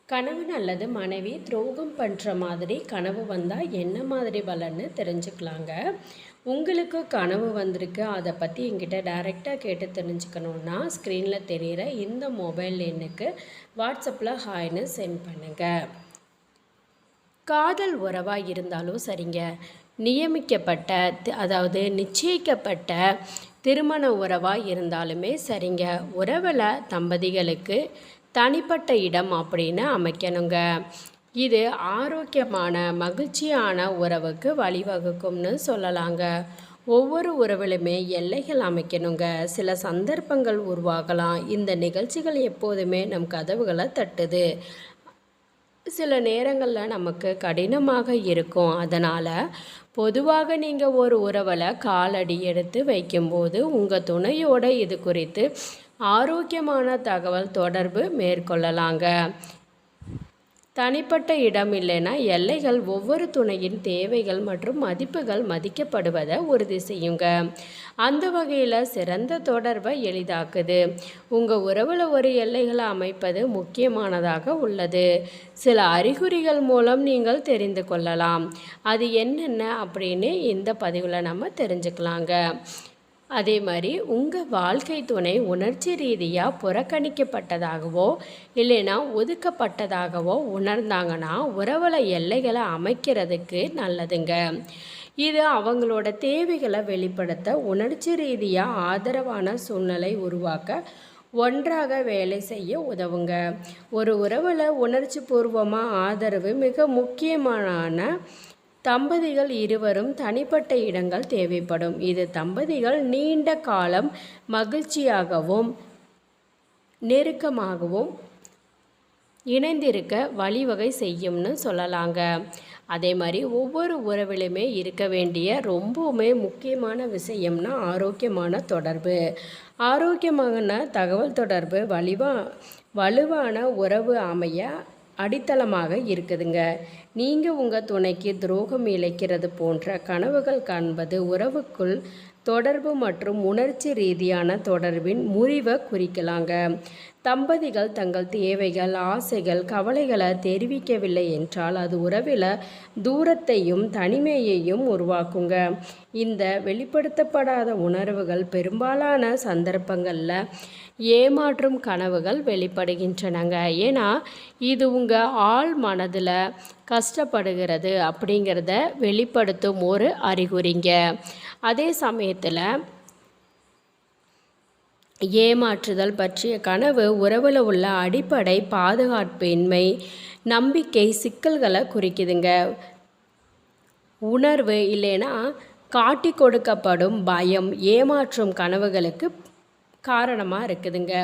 கணவன் அல்லது மனைவி துரோகம் பண்ணுற மாதிரி கனவு வந்தால் என்ன மாதிரி பலன்னு தெரிஞ்சுக்கலாங்க. உங்களுக்கு கனவு வந்திருக்கு, அதை பற்றி என்கிட்ட டைரெக்டாக கேட்டு தெரிஞ்சுக்கணுன்னா ஸ்க்ரீனில் தெரிகிற இந்த மொபைல் எண்ணுக்கு வாட்ஸ்அப்பில் ஹாய்னு சென்ட் பண்ணுங்கள். காதல் உறவாக இருந்தாலும் சரிங்க, நியமிக்கப்பட்ட அதாவது நிச்சயிக்கப்பட்ட திருமண உறவாக இருந்தாலுமே சரிங்க, உறவில் தம்பதிகளுக்கு தனிப்பட்ட இடம் அப்படின்னு அமைக்கணுங்க. இது ஆரோக்கியமான மகிழ்ச்சியான உறவுக்கு வழிவகுக்கும்னு சொல்லலாங்க. ஒவ்வொரு உறவிலுமே எல்லைகள் அமைக்கணுங்க. சில சந்தர்ப்பங்கள் உருவாகலாம். இந்த நிகழ்ச்சிகள் எப்போதுமே நம் கதவுகளை தட்டுது. சில நேரங்களில் நமக்கு கடினமாக இருக்கும். அதனால் பொதுவாக நீங்கள் ஒரு உறவில் காலடி எடுத்து வைக்கும்போது உங்கள் துணையோடு இது குறித்து ஆரோக்கியமான தகவல் தொடர்பு மேற்கொள்ளலாங்க. தனிப்பட்ட இடம் இல்லைன்னா எல்லைகள் ஒவ்வொரு துணையின் தேவைகள் மற்றும் மதிப்புகள் மதிக்கப்படுவதை உறுதி செய்யுங்க. அந்த வகையில் சிறந்த தொடர்பை எளிதாக்குது. உங்கள் உறவில் ஒரு எல்லைகளை அமைப்பது முக்கியமானதாக உள்ளது. சில அறிகுறிகள் மூலம் நீங்கள் தெரிந்து கொள்ளலாம். அது என்னென்ன அப்படின்னு இந்த பதிவில் நம்ம தெரிஞ்சுக்கலாங்க. அதே மாதிரி உங்கள் வாழ்க்கை துணை உணர்ச்சி ரீதியாக புறக்கணிக்கப்பட்டதாகவோ இல்லைன்னா ஒதுக்கப்பட்டதாகவோ உணர்ந்தாங்கன்னா உறவில் எல்லைகளை அமைக்கிறதுக்கு நல்லதுங்க. இது அவங்களோட தேவைகளை வெளிப்படுத்த உணர்ச்சி ரீதியாக ஆதரவான சூழ்நிலை உருவாக்க ஒன்றாக வேலை செய்ய உதவுங்க. ஒரு உறவில் உணர்ச்சி பூர்வமாக ஆதரவு மிக முக்கியமான தம்பதிகள் இருவரும் தனிப்பட்ட இடங்கள் தேவைப்படும். இது தம்பதிகள் நீண்ட காலம் மகிழ்ச்சியாகவும் நெருக்கமாகவும் இணைந்திருக்க வழிவகை செய்யும்னு சொல்லலாங்க. அதே மாதிரி ஒவ்வொரு உறவிலுமே இருக்க வேண்டிய ரொம்பவுமே முக்கியமான விஷயம்னா ஆரோக்கியமான தொடர்பு. ஆரோக்கியமான தகவல் தொடர்பு வலுவான உறவு அமைய அடித்தளமாக இருக்குதுங்க. நீங்கள் உங்கள் துணைக்கு துரோகம் இழைக்கிறது போன்ற கனவுகள் காண்பது உறவுக்குள் தொடர்பு மற்றும் உணர்ச்சி ரீதியான தொடர்பின் முறிவை குறிக்கலாங்க. தம்பதிகள் தங்கள் தேவைகள், ஆசைகள், கவலைகளை தெரிவிக்கவில்லை என்றால் அது உறவில் தூரத்தையும் தனிமையையும் உருவாக்குங்க. இந்த வெளிப்படுத்தப்படாத உணர்வுகள் பெரும்பாலான சந்தர்ப்பங்களில் ஏமாற்றும் கனவுகள் வெளிப்படுகின்றனங்க. ஏன்னா இது உங்கள் ஆழ் மனதில் கஷ்டப்படுகிறது அப்படிங்கிறத வெளிப்படுத்தும் ஒரு அறிகுறிங்க. அதே சமயத்தில் ஏமாற்றுதல் பற்றிய கனவு உறவில் உள்ள அடிப்படை பாதுகாப்பின்மை, நம்பிக்கை சிக்கல்களை குறிக்குதுங்க. உணர்வு இல்லைன்னா காட்டி கொடுக்கப்படும் பயம் ஏமாற்றும் கனவுகளுக்கு காரணமாக இருக்குதுங்க.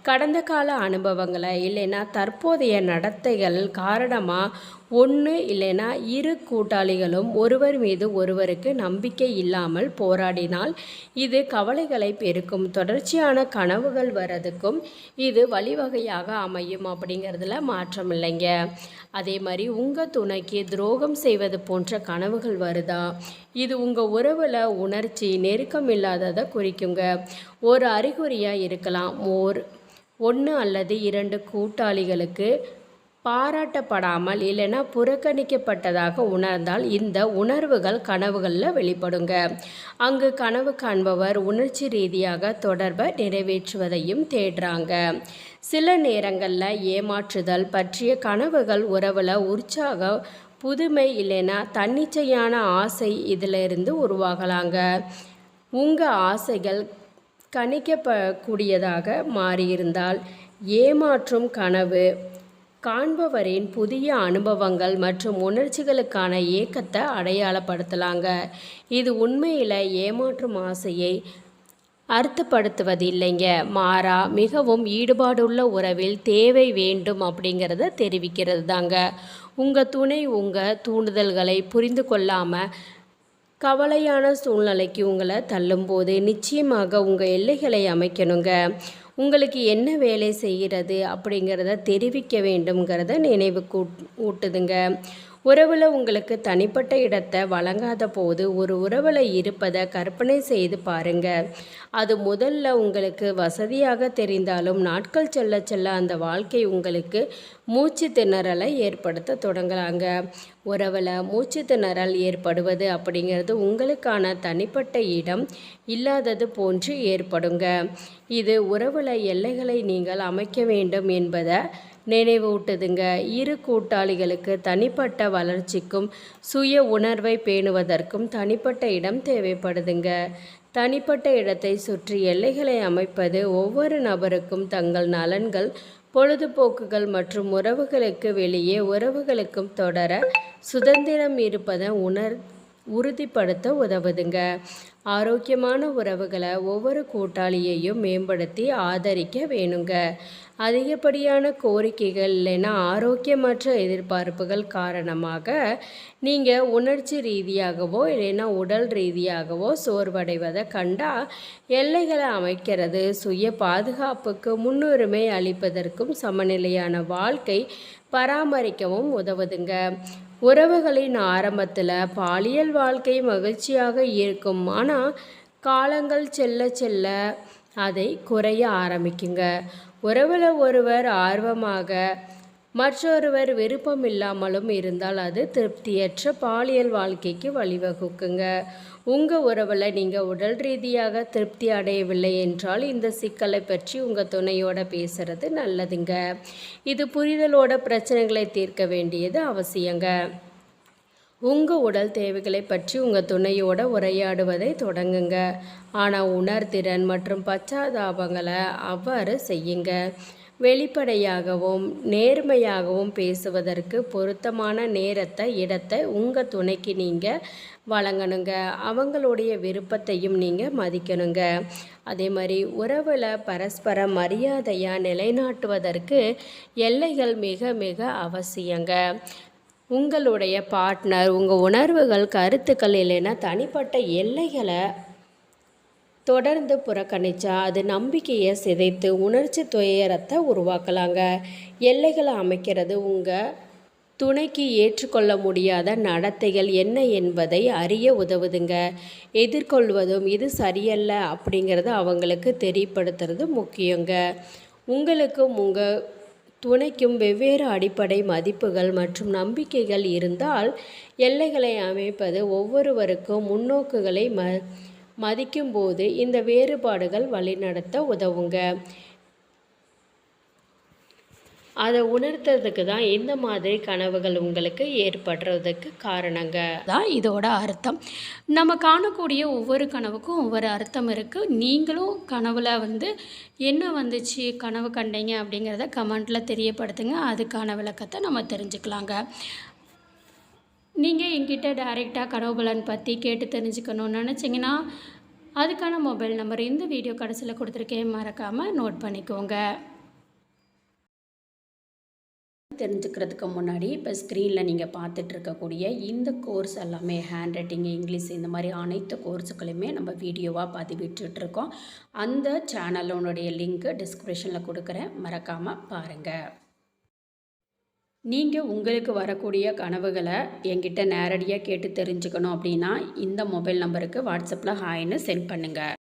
கடந்த கால அனுபவங்களை இல்லைன்னா தற்போதைய நடத்தைகள் காரணமாக ஒன்று இல்லைன்னா இரு கூட்டாளிகளும் ஒருவர் மீது ஒருவருக்கு நம்பிக்கை இல்லாமல் போராடினால் இது கவலைகளை பெருக்கும். தொடர்ச்சியான கனவுகள் வரதுக்கும் இது வழிவகையாக அமையும் அப்படிங்கிறதுல மாற்றம் இல்லைங்க. அதே மாதிரி உங்கள் துணைக்கு துரோகம் செய்வது போன்ற கனவுகள் வருதா, இது உங்கள் உறவில் உணர்ச்சி நெருக்கம் இல்லாததை குறிக்குங்க. ஒரு அறிகுறியாக இருக்கலாம். ஒன்று அல்லது இரண்டு கூட்டாளிகளுக்கு பாராட்டப்படாமல் இல்லைன்னா புறக்கணிக்கப்பட்டதாக உணர்ந்தால் இந்த உணர்வுகள் கனவுகளில் வெளிப்படுங்க. அங்கு கனவு காண்பவர் உணர்ச்சி ரீதியாக தொடர்பை நிறைவேற்றுவதையும் தேடுறாங்க. சில நேரங்களில் ஏமாற்றுதல் பற்றிய கனவுகள் உறவில் உற்சாக, புதுமை இல்லைன்னா தன்னிச்சையான ஆசை இதிலிருந்து உருவாகலாங்க. உங்கள் ஆசைகள் கணிக்கக்கூடியதாக மாறியிருந்தால் ஏமாற்றும் கனவு காண்பவரின் புதிய அனுபவங்கள் மற்றும் உணர்ச்சிகளுக்கான ஏக்கத்தை அடையாளப்படுத்தலாங்க. இது உண்மையில் ஏமாற்றும் ஆசையை அர்த்தப்படுத்துவது இல்லைங்க, மாறா மிகவும் ஈடுபாடுள்ள உறவில் தேவை வேண்டும் அப்படிங்கிறத தெரிவிக்கிறது தாங்க. உங்கள் துணை உங்கள் தூண்டுதல்களை புரிந்து கொள்ளாமல் கவலையான சூழ்நிலைக்கு உங்களை தள்ளும்போது நிச்சயமாக உங்கள் எல்லைகளை அமைக்கணுங்க. உங்களுக்கு என்ன வேலை செய்கிறது அப்படிங்கிறத தெரிவிக்க வேண்டும்ங்கிறத நினைவு ஊட்டுதுங்க. உறவில் உங்களுக்கு தனிப்பட்ட இடத்தை வழங்காத போது ஒரு உறவில் இருப்பதை கற்பனை செய்து பாருங்க. அது முதல்ல உங்களுக்கு வசதியாக தெரிந்தாலும் நாட்கள் செல்ல செல்ல அந்த வாழ்க்கை உங்களுக்கு மூச்சு திணறலை ஏற்படுத்த தொடங்கலாங்க. உறவில் மூச்சு திணறல் ஏற்படுவது அப்படிங்கிறது உங்களுக்கான தனிப்பட்ட இடம் இல்லாதது போன்று ஏற்படுங்க. இது உறவில் எல்லைகளை நீங்கள் அமைக்க வேண்டும் என்பதை நினைவூட்டுதுங்க. இரு கூட்டாளிகளுக்கு தனிப்பட்ட வளர்ச்சிக்கும் சுய உணர்வை பேணுவதற்கும் தனிப்பட்ட இடம் தேவைப்படுதுங்க. தனிப்பட்ட இடத்தை சுற்றி எல்லைகளை அமைப்பது ஒவ்வொரு நபருக்கும் தங்கள் நலன்கள், பொழுதுபோக்குகள் மற்றும் உறவுகளுக்கு வெளியே உறவுகளுக்கும் தொடர சுதந்திரம் இருப்பதை உறுதிப்படுத்த உதவுதுங்க. ஆரோக்கியமான உறவுகளை ஒவ்வொரு கூட்டாளியையும் மேம்படுத்தி ஆதரிக்க வேணுங்க. அதிகப்படியான கோரிக்கைகள் இல்லைன்னா ஆரோக்கியமற்ற எதிர்பார்ப்புகள் காரணமாக நீங்கள் உணர்ச்சி ரீதியாகவோ இல்லைன்னா உடல் ரீதியாகவோ சோர்வடைவதை கண்டால் எல்லைகளை அமைக்கிறது சுய பாதுகாப்புக்கு முன்னுரிமை அளிப்பதற்கும் சமநிலையான வாழ்க்கை பராமரிக்கவும் உதவுதுங்க. உறவுகளின் ஆரம்பத்தில் பாலியல் வாழ்க்கை மகிழ்ச்சியாக இருக்கும். ஆனால் காலங்கள் செல்ல செல்ல அதை குறைய ஆரம்பிக்குங்க. உறவில் ஒருவர் ஆர்வமாக மற்றொருவர் விருப்பம் இல்லாமலும் இருந்தால் அது திருப்தியற்ற பாலியல் வாழ்க்கைக்கு வழிவகுக்குங்க. உங்கள் உறவில் நீங்கள் உடல் ரீதியாக திருப்தி அடையவில்லை என்றால் இந்த சிக்கலை பற்றி உங்கள் துணையோட பேசுகிறது நல்லதுங்க. இது புரிதலோட பிரச்சனைகளை தீர்க்க வேண்டியது அவசியங்க. உங்கள் உடல் தேவைகளை பற்றி உங்கள் துணையோட உரையாடுவதை தொடங்குங்க. ஆனால் உணர்திறன் மற்றும் பச்சாதாபங்களை அவ்வாறு செய்யுங்க. வெளிப்படையாகவும் நேர்மையாகவும் பேசுவதற்கு பொருத்தமான நேரத்தை இடத்தை உங்கள் துணைக்கு நீங்கள் வழங்கணுங்க. அவங்களுடைய விருப்பத்தையும் நீங்கள் மதிக்கணுங்க. அதே மாதிரி உறவில் பரஸ்பர மரியாதையாக நிலைநாட்டுவதற்கு எல்லைகள் மிக மிக அவசியங்க. உங்களுடைய பார்ட்னர் உங்கள் உணர்வுகள், கருத்துக்கள் இல்லைன்னா தனிப்பட்ட எல்லைகளை தொடர்ந்து புறக்கணிச்சா அது நம்பிக்கையை சிதைத்து உணர்ச்சி துயரத்தை உருவாக்கலாங்க. எல்லைகளை அமைக்கிறது உங்கள் துணைக்கு ஏற்றுக்கொள்ள முடியாத நடத்தைகள் என்ன என்பதை அறிய உதவுதுங்க. எதிர்கொள்வதும் இது சரியல்ல அப்படிங்கிறத அவங்களுக்கு தெரியப்படுத்துறது முக்கியங்க. உங்களுக்கும் உங்கள் துணைக்கும் வெவ்வேறு அடிப்படை மதிப்புகள் மற்றும் நம்பிக்கைகள் இருந்தால் எல்லைகளை அமைப்பது ஒவ்வொருவருக்கும் முன்னோக்குகளை மதிக்கும்போது இந்த வேறுபாடுகள் வழிநடத்த உதவுங்க. அதை உணர்த்துறதுக்கு தான் இந்த மாதிரி கனவுகள் உங்களுக்கு ஏற்படுறதுக்கு காரணங்க தான் இதோட அர்த்தம். நம்ம காணக்கூடிய ஒவ்வொரு கனவுக்கும் ஒவ்வொரு அர்த்தம் இருக்குது. நீங்களும் கனவில் என்ன வந்துச்சு, கனவு கண்டீங்க அப்படிங்கிறத கமெண்ட்டில் தெரியப்படுத்துங்க. அதுக்கான விளக்கத்தை நம்ம தெரிஞ்சுக்கலாங்க. நீங்கள் என்கிட்ட டைரெக்டாக கனவு பலன் பற்றி கேட்டு தெரிஞ்சுக்கணும்னு நினச்சிங்கன்னா அதுக்கான மொபைல் நம்பர் இந்த வீடியோ கடைசியில் கொடுத்துருக்கேன், மறக்காமல் நோட் பண்ணிக்கோங்க. தெரிஞ்சுக்கிறதுக்கு முன்னாடி இப்போ ஸ்க்ரீனில் நீங்கள் பார்த்துட்டு இருக்கக்கூடிய இந்த கோர்ஸ் எல்லாமே ஹேண்ட் ரைட்டிங், இங்கிலீஷ் இந்த மாதிரி அனைத்து கோர்ஸுகளையுமே நம்ம வீடியோவாக பதிவிட்டுருக்கோம். அந்த சேனலோடைய லிங்க்கு டிஸ்கிரிப்ஷனில் கொடுக்குறேன், மறக்காமல் பாருங்கள். நீங்கள் உங்களுக்கு வரக்கூடிய கனவுகளை என்கிட்ட நேரடியாக கேட்டு தெரிஞ்சுக்கணும் அப்படின்னா இந்த மொபைல் நம்பருக்கு வாட்ஸ்அப்பில் ஹாய்னு சென்ட் பண்ணுங்கள்.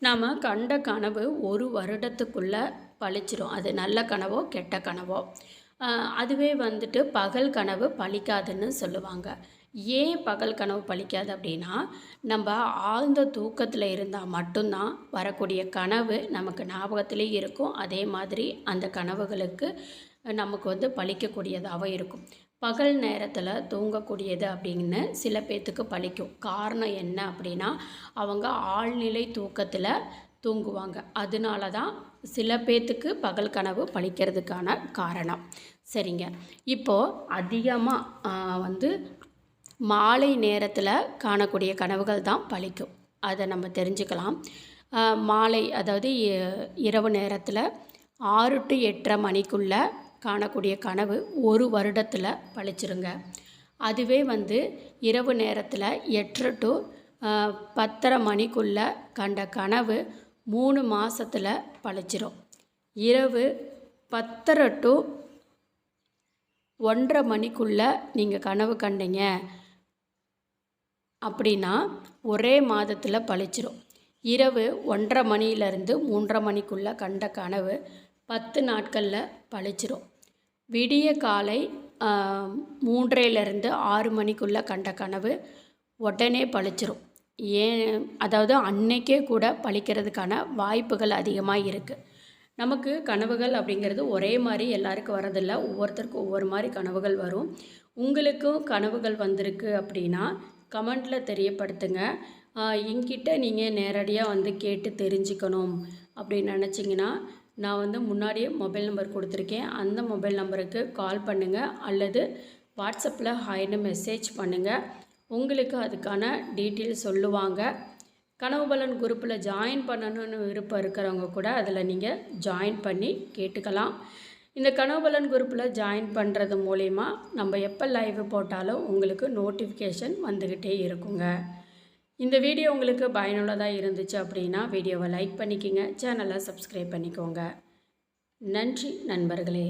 நாம் கண்ட கனவு 1 வருடத்துக்குள்ளே பழிச்சிரும். அது நல்ல கனவோ கெட்ட கனவோ. அதுவே பகல் கனவு பழிக்காதுன்னு சொல்லுவாங்க. ஏன் பகல் கனவு பழிக்காது அப்படின்னா, நம்ம ஆழ்ந்த தூக்கத்தில் இருந்தால் மட்டும்தான் வரக்கூடிய கனவு நமக்கு ஞாபகத்திலே இருக்கும். அதே மாதிரி அந்த கனவுகளுக்கு நமக்கு பழிக்கக்கூடியதாகவும் இருக்கும். பகல் நேரத்தில் தூங்கக்கூடியது அப்படின்னு சில பேர்த்துக்கு பழிக்கும். காரணம் என்ன அப்படின்னா, அவங்க ஆழ்நிலை தூக்கத்தில் தூங்குவாங்க. அதனால தான் சில பேர்த்துக்கு பகல் கனவு பழிக்கிறதுக்கான காரணம். சரிங்க, இப்போது அதிகமாக மாலை நேரத்தில் காணக்கூடிய கனவுகள் தான் பழிக்கும். அதை நம்ம தெரிஞ்சுக்கலாம். மாலை அதாவது இரவு நேரத்தில் 6 to 8:30 மணிக்குள்ளே காணக்கூடிய கனவு 1 வருடத்தில் பழிச்சிருங்க. அதுவே இரவு நேரத்தில் 8:30 to 10:30 மணிக்குள்ளே கண்ட கனவு 3 மாதத்தில் பழிச்சிரும். இரவு 10:30 to 1:30 மணிக்குள்ளே நீங்கள் கனவு கண்டீங்க அப்படின்னா ஒரே மாதத்தில் பழிச்சிரும். இரவு 1:30 மணியிலேருந்து 3:30 மணிக்குள்ளே கண்ட கனவு 10 நாட்களில் பழிச்சிரும். விடிய காலை 3:30லேருந்து 6 மணிக்குள்ளே கண்ட கனவு உடனே பழிச்சிரும். அதாவது அன்னைக்கே கூட பழிக்கிறதுக்கான வாய்ப்புகள் அதிகமாக இருக்குது. நமக்கு கனவுகள் அப்படிங்கிறது ஒரே மாதிரி எல்லாருக்கும் வரதில்லை. ஒவ்வொருத்தருக்கும் ஒவ்வொரு மாதிரி கனவுகள் வரும். உங்களுக்கும் கனவுகள் வந்திருக்கு அப்படின்னா கமெண்ட்டில் தெரியப்படுத்துங்க. என்கிட்ட நீங்கள் நேரடியாக கேட்டு தெரிஞ்சுக்கணும் அப்படின்னு நினச்சிங்கன்னா நான் முன்னாடியே மொபைல் நம்பர் கொடுத்துருக்கேன். அந்த மொபைல் நம்பருக்கு கால் பண்ணுங்கள் அல்லது வாட்ஸ்அப்பில் ஹாய்னு மெசேஜ் பண்ணுங்கள். உங்களுக்கு அதுக்கான டீட்டெயில் சொல்லுவாங்க. கனவு பலன் குரூப்பில் ஜாயின் பண்ணணும்னு விருப்பம் இருக்கிறவங்க கூட அதில் நீங்கள் ஜாயின் பண்ணி கேட்டுக்கலாம். இந்த கனவு பலன் குரூப்பில் ஜாயின் பண்ணுறது மூலிமா நம்ம எப்போ லைவ் போட்டாலும் உங்களுக்கு நோட்டிஃபிகேஷன் வந்துக்கிட்டே இருக்குங்க. இந்த வீடியோ உங்களுக்கு பயனுள்ளதாக இருந்துச்சு அப்படின்னா வீடியோவை லைக் பண்ணிக்கோங்க, சேனலை சப்ஸ்கிரைப் பண்ணிக்கோங்க. நன்றி நண்பர்களே.